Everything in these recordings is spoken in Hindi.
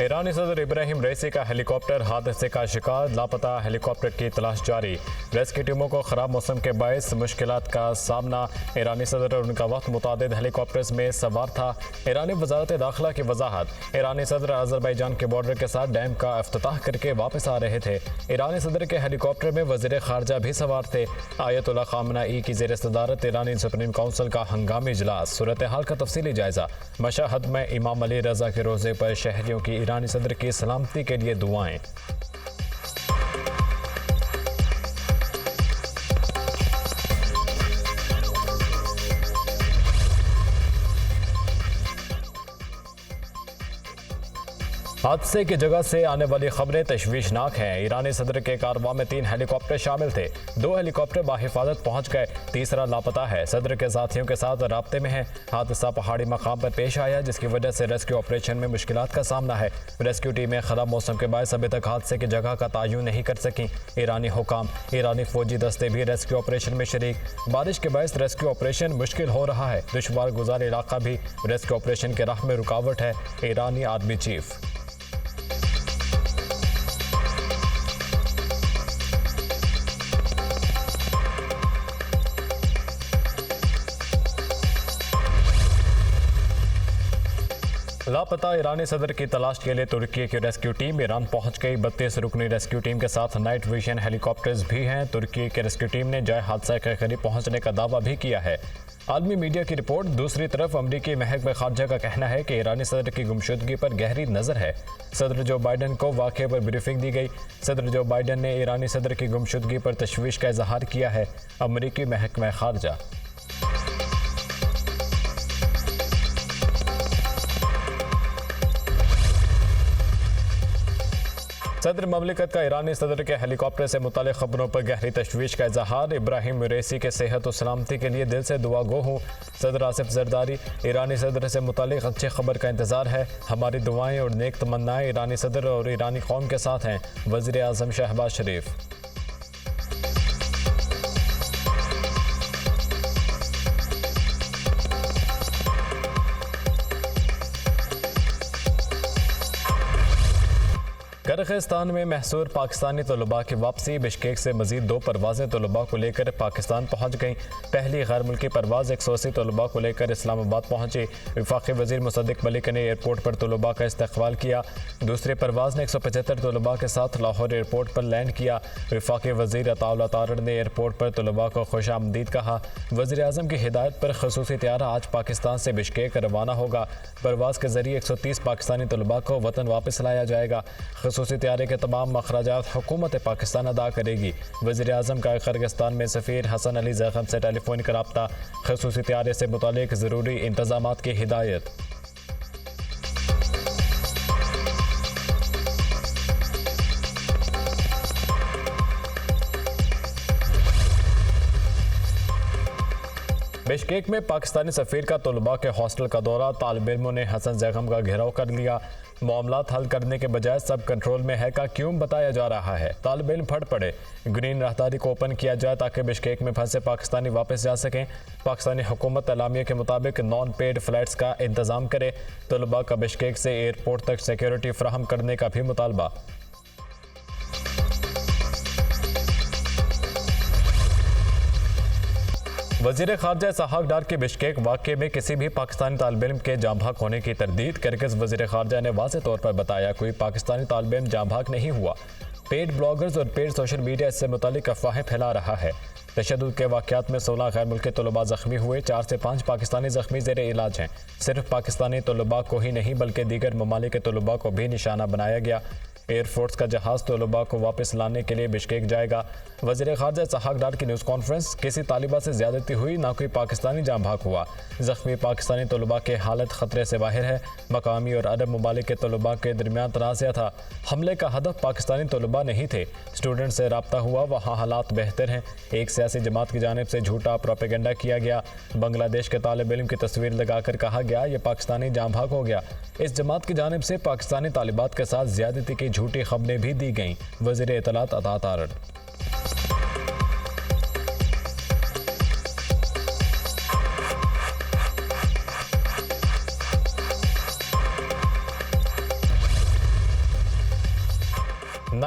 ईरानी सदर इब्राहिम रईसी का हेलीकॉप्टर हादसे का शिकार, लापता हेलीकॉप्टर की तलाश जारी। रेस्क्यू टीमों को खराब मौसम के बायस मुश्किलात का सामना। ईरानी सदर और उनका वक्त मुतादिद हेलीकॉप्टर्स में सवार था। ईरानी वजारत दाखिला की वजाहत, ईरानी सदर अजरबैजान के बॉर्डर के साथ डैम का इफ्तिताह करके वापस आ रहे थे। ईरानी सदर के हेलीकॉप्टर में वज़ीर खारजा भी सवार थे। आयतुल्लाह खामनाई की ज़ेर सदारत ईरानी सुप्रीम काउंसिल का हंगामी इजलास, सूरत हाल का तफसीली जायजा। मशहद में इमाम अली रजा के रोज़े पर शहरियों की ईरानी सदर की सलामती के लिए दुआएं। हादसे की जगह से आने वाली खबरें तशवीशनाक हैं। ईरानी सदर के कारवां में 3 हेलीकॉप्टर शामिल थे। 2 हेलीकॉप्टर बाहिफाजत पहुंच गए, तीसरा लापता है। सदर के साथियों के साथ राब्ते में है। हादसा पहाड़ी मकाम पर पेश आया, जिसकी वजह से रेस्क्यू ऑपरेशन में मुश्किलात का सामना है। रेस्क्यू टीमें खराब मौसम के बायस अभी तक हादसे की जगह का तयन नहीं कर सकी। ईरानी हुकाम, ईरानी फौजी दस्ते भी रेस्क्यू ऑपरेशन में शरीक। बारिश के बायस रेस्क्यू ऑपरेशन मुश्किल हो रहा है। दुश्वार गुजार इलाका भी रेस्क्यू ऑपरेशन के राह में रुकावट है। ईरानी आर्मी चीफ। लापता ईरानी सदर की तलाश के लिए तुर्की की रेस्क्यू टीम ईरान पहुंच गई। 32 रुकनी रेस्क्यू टीम के साथ नाइट विजन हेलीकॉप्टर्स भी हैं। तुर्की के रेस्क्यू टीम ने जय हादसा के करीब पहुंचने का दावा भी किया है। आलमी मीडिया की रिपोर्ट। दूसरी तरफ अमरीकी महकमा खारजा का कहना है कि ईरानी सदर की गुमशुदगी पर गहरी नज़र है। सदर जो बाइडन को वाक़े पर ब्रीफिंग दी गई। सदर जो बाइडन ने ईरानी सदर की गुमशुदगी पर तशवीश का इजहार किया है। अमरीकी महकमा खारजा। सदर ममलिकत का ईरानी सदर के हेलीकॉप्टर से मुतालिक खबरों पर गहरी तशवीश का इजहार। इब्राहिम रईसी के सेहत और सलामती के लिए दिल से दुआ गो हूँ। सदर आसिफ जरदारी, ईरानी सदर से मुतालिक अच्छी खबर का इंतज़ार है। हमारी दुआएं और नेक तमन्नाएं ईरानी सदर और ईरानी कौम के साथ हैं। वज़ीर आज़म शहबाज शरीफ। किर्गिस्तान में महसूर पाकिस्तानी तलबा की वापसी। बिश्केक से मजीद 2 परवाज़ें तलबा को लेकर पाकिस्तान पहुँच गईं। पहली गैर मुल्की परवाज़ 180 तलबा को लेकर इस्लामाबाद पहुँची। वफाकी वज़ीर मुसद्दिक मलिक ने एयरपोर्ट पर तलबा का इस्तकबाल किया। दूसरी परवाज़ ने 175 तलबा के साथ लाहौर एयरपोर्ट पर लैंड किया। वफाकी वज़ीर अताउल्लाह तारड़ ने एयरपोर्ट पर तलबा को खुश आमदीद कहा। वज़ीर आज़म की हिदायत पर खसूसी तैयारा आज पाकिस्तान से बिश्केक रवाना होगा। परवाज़ के ज़रिए 130 पाकिस्तानी तलबा को वतन वापस लाया जाएगा। खसूसी तैयारे के तमाम अखराजात हुकूमत पाकिस्तान अदा करेगी। वज़ीर आज़म का किर्गिस्तान में सफ़ीर हसन अली ज़ैग़म से टेलीफोनिक रब्ता। खसूसी तैयारे से मुतालिक ज़रूरी इंतज़ामात की हिदायत। बिश्केक में पाकिस्तानी सफ़ीर का तलबा के हॉस्टल का दौरा। तालिब इल्मों ने हसन ज़ैग़म का घेराव कर लिया। मामलात हल करने के बजाय सब कंट्रोल में है का क्यों बताया जा रहा है। तालिब इल्म फट पड़े। ग्रीन राहदारी को ओपन किया जाए ताकि बिश्केक में फंसे पाकिस्तानी वापस जा सकें। पाकिस्तानी हुकूमत एलामिया के मुताबिक नॉन पेड फ़्लाइट्स का इंतज़ाम करे। तलबा का बिश्केक से एयरपोर्ट तक सिक्योरिटी फ्राहम करने का भी मुतालबा। वज़ीर खारजा इसहाक डार के बिश्केक वाक़े में किसी भी पाकिस्तानी तालिब इल्म के जाँ भाग होने की तरदीद किर्गिज़ वज़ीर खारजा ने वाज़े तौर पर बताया, कोई पाकिस्तानी तालिब इल्म जाँ भाग नहीं हुआ। पेड ब्लॉगर्स और पेड सोशल मीडिया इससे मुतालिक अफवाहें फैला रहा है। तशद्दुद के वाक़यात में 16 गैर मुल्की तलबा ज़ख्मी हुए। 4 से 5 पाकिस्तानी ज़ख्मी ज़ेर इलाज हैं। सिर्फ पाकिस्तानी तलबा को ही नहीं बल्कि दीगर ममालिक के तलबा को भी निशाना बनाया गया। एयरफोर्स का जहाज़ तलबा को वापस लाने के लिए बिश्केक जाएगा। वज़ीर खारजा इसहाक डार की न्यूज़ कॉन्फ्रेंस। किसी तालिबा से ज़्यादती हुई, ना कोई पाकिस्तानी जाँ भाग हुआ। ज़ख्मी पाकिस्तानी तलबा की हालत ख़तरे से बाहर है। मकामी और अरब ममालिक के तलबा के दरमियान तनाज़ा था। हमले का हदफ पाकिस्तानी तलबा नहीं थे। स्टूडेंट से रब्ता हुआ, वहाँ हालात बेहतर हैं। एक सियासी जमात की जानिब से झूठा प्रोपेगेंडा किया गया। बांग्लादेश के तालिब इल्म की तस्वीर लगाकर कहा गया ये पाकिस्तानी जाँ भाग हो गया। इस जमात की जानिब से पाकिस्तानी तालिबात के साथ ज़्यादती की झूठी खबरें भी दी गईं। वज़ीर इत्तलात अता तारड़।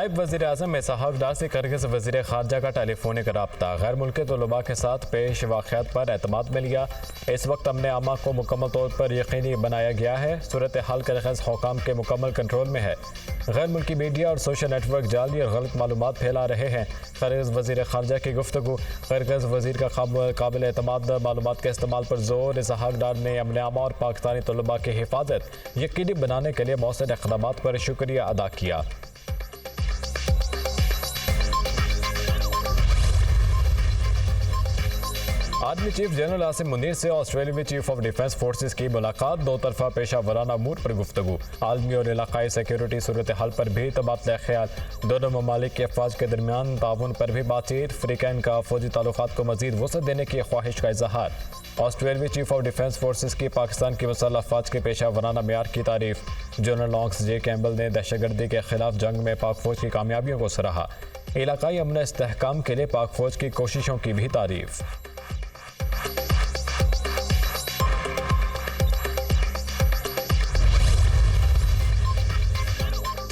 नायब वज़ीर आज़म इसहाक डार से किर्गिज़ वज़ीर ख़ारजा का टेलीफोनिक रब्ता, गैर मुल्की तलबा के साथ पेश वाक़यात पर एतमाद मिल गया। इस वक्त अमन आमा को मुकम्मल तौर पर यकीनी बनाया गया है। सूरत हाल किर्गिज़ हुकाम के मुकम्मल कंट्रोल में है। गैर मुल्की मीडिया और सोशल नेटवर्क जाली और गलत मालूमात फैला रहे हैं। किर्गिज़ वज़ीर ख़ारजा की गुफ्तगू। किर्गिज़ वज़ीर का काबिल एतमाद मालूमात के इस्तेमाल पर जोर। इसहाक डार ने अमन आमा और पाकिस्तानी तलबा की हिफाजत यकीनी बनाने के लिए मौसर इक़दामात पर शुक्रिया अदा किया। Army chief general Asim Munir से ऑस्ट्रेलियावी चीफ ऑफ डिफेंस फोर्सेस की मुलाकात। दो तरफा पेशा वराना अमूर पर गुफ्तगू। आलमी और इलाकाई सिक्योरिटी सूरत हाल पर भी तबादला ख्याल। दोनों ममालिक के अफवाज के दरमियान ताउन पर भी बातचीत। फ्रीकैन का फौजी ताल्लुकात को मजीद वसअत देने की ख्वाहिश का इजहार। ऑस्ट्रेलियावी चीफ ऑफ डिफेंस फोर्सेस की पाकिस्तान की मुसल्लह अफवाज के पेशा वराना मेयार की तारीफ। जनरल लॉन्स जे कैम्बल ने दहशतगर्दी के खिलाफ जंग में पाक फौज की कामयाबियों को सराहा। इलाकाई अमन इस्तेहकाम के लिए पाक फौज की कोशिशों की भी तारीफ।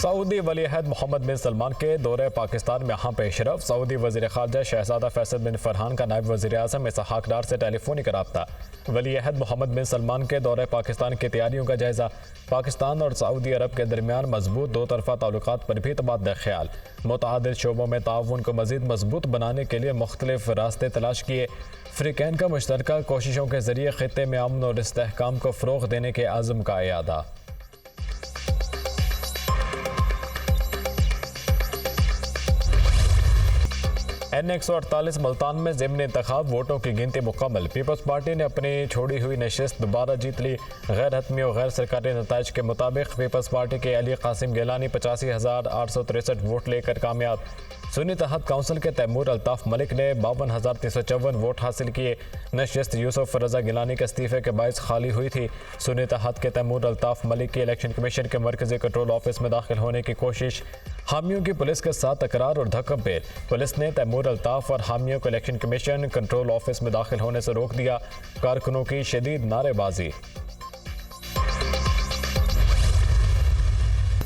सऊदी वली-अहद मोहम्मद बिन सलमान के दौरे पाकिस्तान में अहम पेशरफ। सऊदी वज़ीर ख़ारजा शहज़ादा फैसल बिन फरहान का नायब वज़ीर आज़म इसहाक डार से टेलीफोनिक रब्ता। वली-अहद मोहम्मद बिन सलमान के दौरे पाकिस्तान की तैयारियों का जायज़ा। पाकिस्तान और सऊदी अरब के दरमियान मजबूत दो तरफा ताल्लुकात पर भी तबादला ख्याल। मुतअद्दिद शोबों में ताउन को मज़ीद मजबूत बनाने के लिए मुख्तलिफ रास्ते तलाश किए। फ्रीकैन का मुश्तरका कोशिशों के ज़रिए ख़ित्ते में अमन और इस्तेहकाम को फ़रोग़ देने के आज़म का इयादा। N148 मुल्तान में ज़िमनी इंतखाब, वोटों की गिनती मुकम्मल। पीपल्स पार्टी ने अपनी छोड़ी हुई नशिस्त दोबारा जीत ली। गैर हतमी और गैर सरकारी नताइज के मुताबिक पीपल्स पार्टी के अली कासिम गिलानी 85,863 वोट लेकर कामयाब। सुन्नी तहत काउंसिल के तैमूर अल्ताफ़ मलिक ने 52,354 वोट हासिल किए। नशिस्त यूसुफ रजा गिलानी के इस्तीफे के बायस खाली हुई थी। सुन्नी तहत के तैमूर अल्ताफ़ मलिक की इलेक्शन कमीशन के मरकज़ी कंट्रोल ऑफिस में दाखिल होने की कोशिश। हामियों की पुलिस के साथ तकरार और धक्का-मुक्की। पुलिस ने तैमूर अल्ताफ़ और हामियों को इलेक्शन कमीशन कंट्रोल ऑफिस में दाखिल होने से रोक दिया। कारकुनों की शदीद नारेबाजी।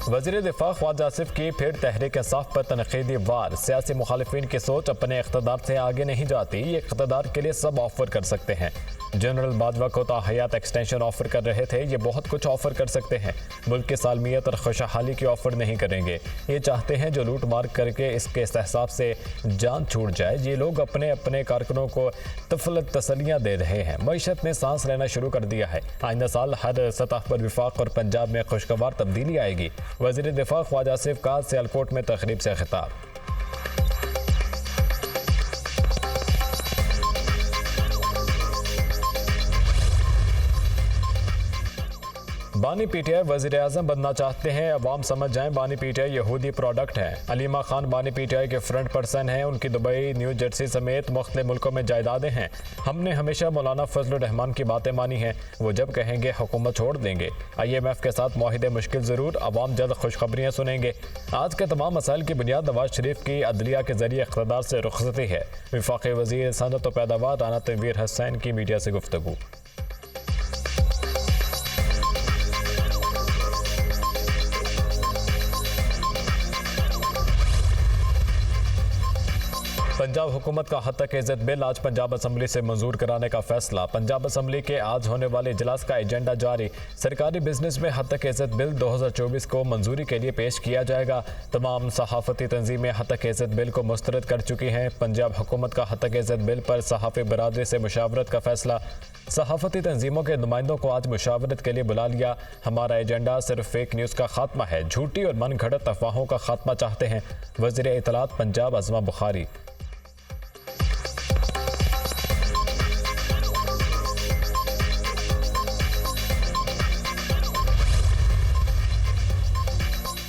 वज़ीर दिफा ख्वाजा आसिफ की फिर तहरीक इंसाफ पर तनकीदी वार। सियासी मुखालिफिन की सोच अपने इख्तदार से आगे नहीं जाती, ये इख्तदार के लिए सब ऑफर कर सकते हैं। जनरल बाजवा को ताहयात एक्सटेंशन ऑफर कर रहे थे, ये बहुत कुछ ऑफर कर सकते हैं। मुल्क की सालमियत और खुशहाली की ऑफर नहीं करेंगे। ये चाहते हैं जो लूट मार करके इसके एहसास से जान छूट जाए। ये लोग अपने अपने कारकुनों को तसलियाँ दे रहे हैं। मईशत ने सांस लेना शुरू कर दिया है। आइंदा साल हर सतह पर विफाक और पंजाब में खुशगवार तब्दीली आएगी। वज़ीर दिफा ख्वाजा आसिफ का सियालकोट में तकरीब से खिताब। बानी पीटीआई वज़ीर आज़म बनना चाहते हैं, अवाम समझ जाएं बानी पीटीआई यहूदी प्रोडक्ट है। अलीमा खान बानी पीटीआई के फ्रंट पर्सन हैं। उनकी दुबई, न्यू जर्सी समेत मुख्तलिफ मुल्कों में जायदादें हैं। हमने हमेशा मौलाना फजलुर रहमान की बातें मानी हैं। वो जब कहेंगे हुकूमत छोड़ देंगे। IMF के साथ मुआहिदे मुश्किल ज़रूर, अवाम जल्द खुशखबरियाँ सुनेंगे। आज के तमाम मसाइल की बुनियाद नवाज शरीफ की अदलिया के जरिए इक़्तिदार से रुखसती है। वफाक़ी वज़ीर सनअत व पैदावार राना तनवीर हुसैन की मीडिया से गुफ्तगू। पंजाब हुकूमत का हद तक इज्जत बिल आज पंजाब असम्बली से मंजूर कराने का फैसला। पंजाब असम्बली के आज होने वाले इजलास का एजेंडा जारी। सरकारी बिजनेस में हद तक इज्जत बिल 2024 को मंजूरी के लिए पेश किया जाएगा। तमाम सहाफ़ती तंजीमें हद तक इज्जत बिल को मुस्तरद कर चुकी हैं। पंजाब हुकूमत का हद तक इज्जत बिल पर सहाफ़ी बरादरी से मुशावरत का फैसला। सहाफ़ती तंजीमों के नुमाइंदों को आज मुशावरत के लिए बुला लिया। हमारा एजेंडा सिर्फ फेक न्यूज़ का खात्मा है, झूठी और मन घड़त अफवाहों का खात्मा चाहते हैं। वज़ीर इत्तलात पंजाब अज़मा बुखारी।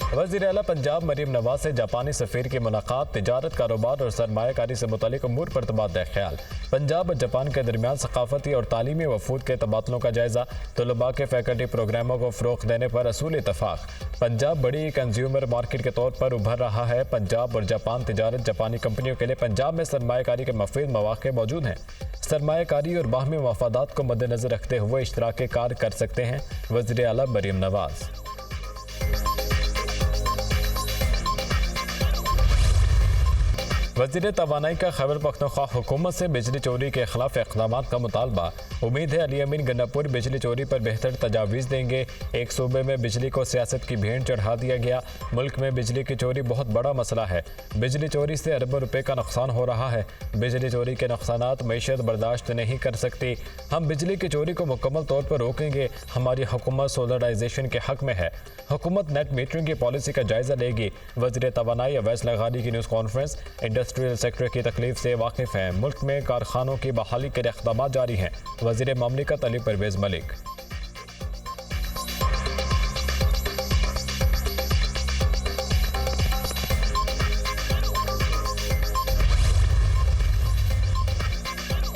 वज़ीर आला पंजाब मरीम नवाज से जापानी सफ़ीर की मुलाकात। तिजारत, कारोबार और सरमायाकारी से मुतालिक अमूर पर तबादला ख्याल। पंजाब और जापान के दरमियान सकाफती और तालीमी वफूद के तबादलों का जायज़ा। तलबा के फैकल्टी प्रोग्रामों को फ़रोग़ देने पर असूल इत्तफ़ाक़। पंजाब बड़ी कंज्यूमर मार्केट के तौर पर उभर रहा है। पंजाब और जापान तिजारत, जापानी कंपनियों के लिए पंजाब में सरमायाकारी के मुफ़ीद मौक़े मौजूद हैं। सरमायाकारी और बाहमी मफादात को मद्देनज़र रखते हुए इश्तराक कार कर सकते हैं। वज़ीर आला मरीम नवाज। वज़ीर तवानाई का खैबर पख्तूनख्वा हुकूमत से बिजली चोरी के खिलाफ इक़दाम का मुतालबा। उम्मीद है अली अमीन गंडापुर बिजली चोरी पर बेहतर तजावीज़ देंगे। एक सूबे में बिजली को सियासत की भेंट चढ़ा दिया गया। मुल्क में बिजली की चोरी बहुत बड़ा मसला है। बिजली चोरी से अरबों रुपए का नुकसान हो रहा है। बिजली चोरी के नुकसानात मईशत बर्दाश्त नहीं कर सकती। हम बिजली की चोरी को मुकम्मल तौर पर रोकेंगे। हमारी हुकूमत सोलराइजेशन के हक में है। हुकूमत नेट मीटरिंग की पॉलिसी का जायजा लेगी। वज़ीर तवानाई अवैस लगानी की न्यूज़ कॉन्फ्रेंस। इंडस्ट्रियल सेक्टर की तकलीफ से वाकिफ़ हैं। मुल्क में कारखानों की बहाली के इक़दाम जारी हैं। वज़ीर ममलिकत अली परवेज़ मलिक।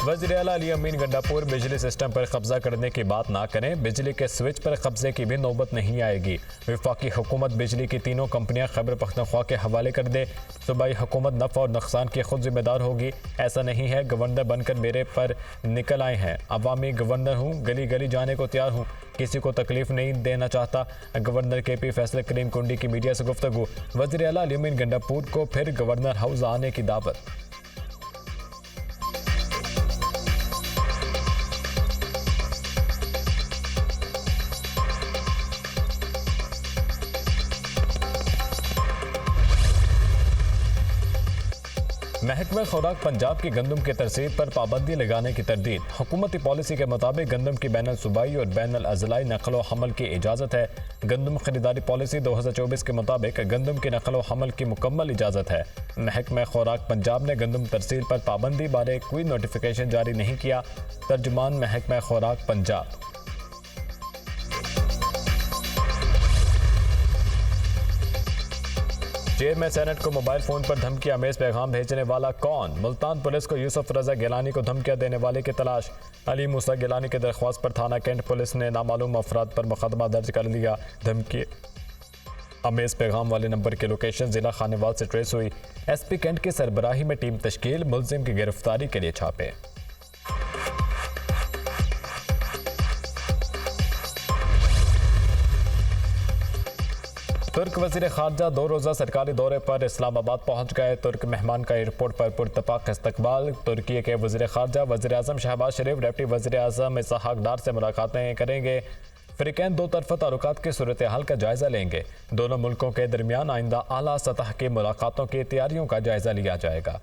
वज़ीर आला अली अमीन गंडापुर बिजली सिस्टम पर कब्जा करने की बात ना करें। बिजली के स्विच पर कब्जे की भी नौबत नहीं आएगी। वफाकी हुकूमत बिजली की तीनों कंपनियां खैबर पख्तूनख्वा के हवाले कर दे। सूबाई हुकूमत नफ़ा और नुकसान की खुद जिम्मेदार होगी। ऐसा नहीं है गवर्नर बनकर मेरे पर निकल आए हैं। अवामी गवर्नर हूँ, गली गली जाने को तैयार हूँ, किसी को तकलीफ नहीं देना चाहता। गवर्नर KP फैसल करीम कुंडी की मीडिया से गुफ्तगू। वज़ीर आला अली अमीन गंडापुर को फिर गवर्नर हाउस आने की दावत। महकमा खुराक पंजाब की गंदम की तरसीब पर पाबंदी लगाने की तरदीद। हुकूमती पॉलिसी के मुताबिक गंदम की बैनुल सूबाई और बैनुल अज़लाई नकलो हमल की इजाज़त है। गंदम खरीदारी पॉलिसी 2024 के मुताबिक गंदम की नकलो हमल की मुकम्मल इजाज़त है। महकमा खुराक पंजाब ने गंदम तरसील पर पाबंदी बारे कोई नोटिफिकेशन जारी नहीं किया। तर्जुमान महकमा खुराक पंजाब। चेयरमैन सेनेट को मोबाइल फ़ोन पर धमकी आमेज पैगाम भेजने वाला कौन? मुल्तान पुलिस को यूसुफ रजा गिलानी को धमकियां देने वाले की तलाश। अली मूसा गिलानी की दरख्वास्त पर थाना कैंट पुलिस ने नामालूम अफराद पर मुकदमा दर्ज कर लिया। धमकी आमेज पैगाम वाले नंबर की लोकेशन जिला खानेवाल से ट्रेस हुई। SP कैंट की सरबराही में टीम तश्कील। मुलजिम की गिरफ्तारी के लिए छापे। तुर्क वज़ीर ख़ारजा 2 रोज़ा सरकारी दौरे पर इस्लामाबाद पहुँच गए। तुर्क मेहमान का एयरपोर्ट पर पुरतपाक इस्तकबाल। तुर्की के वज़ीर ख़ारजा वज़ीर आज़म शहबाज शरीफ डिप्टी वज़ीर आज़म इसहाक डार से मुलाकातें करेंगे। फ़रीक़ैन दो तरफ़ा ताल्लुकात की सूरत हाल का जायज़ा लेंगे। दोनों मुल्कों के दरमियान आइंदा आला सतह की मुलाकातों की तैयारियों का जायज़ा लिया जाएगा।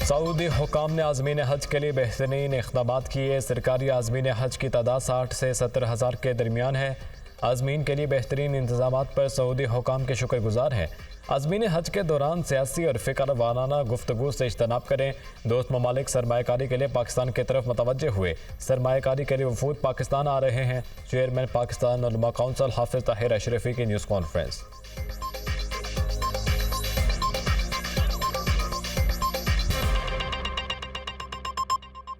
सऊदी हुकाम ने आज़मीन हज के लिए बेहतरीन इक़दाम किए। सरकारी आज़मीन हज की तादाद 60 से 70 हज़ार के दरमियान है। आज़मीन के लिए बेहतरीन इंतज़ाम पर सऊदी हुकाम के शुक्रगुजार हैं। आज़मीन हज के दौरान सियासी और फ़िक्र वाराना गुफ्तगू से इज्तनाब करें। दोस्त ममालिक सरमायाकारी के लिए पाकिस्तान की तरफ मतवज्जे हुए। सरमायाकारी के लिए वफूद पाकिस्तान आ रहे हैं। चेयरमैन पाकिस्तान उलमा काउंसिल हाफिज़ ताहिर अशरफी की न्यूज़ कॉन्फ्रेंस।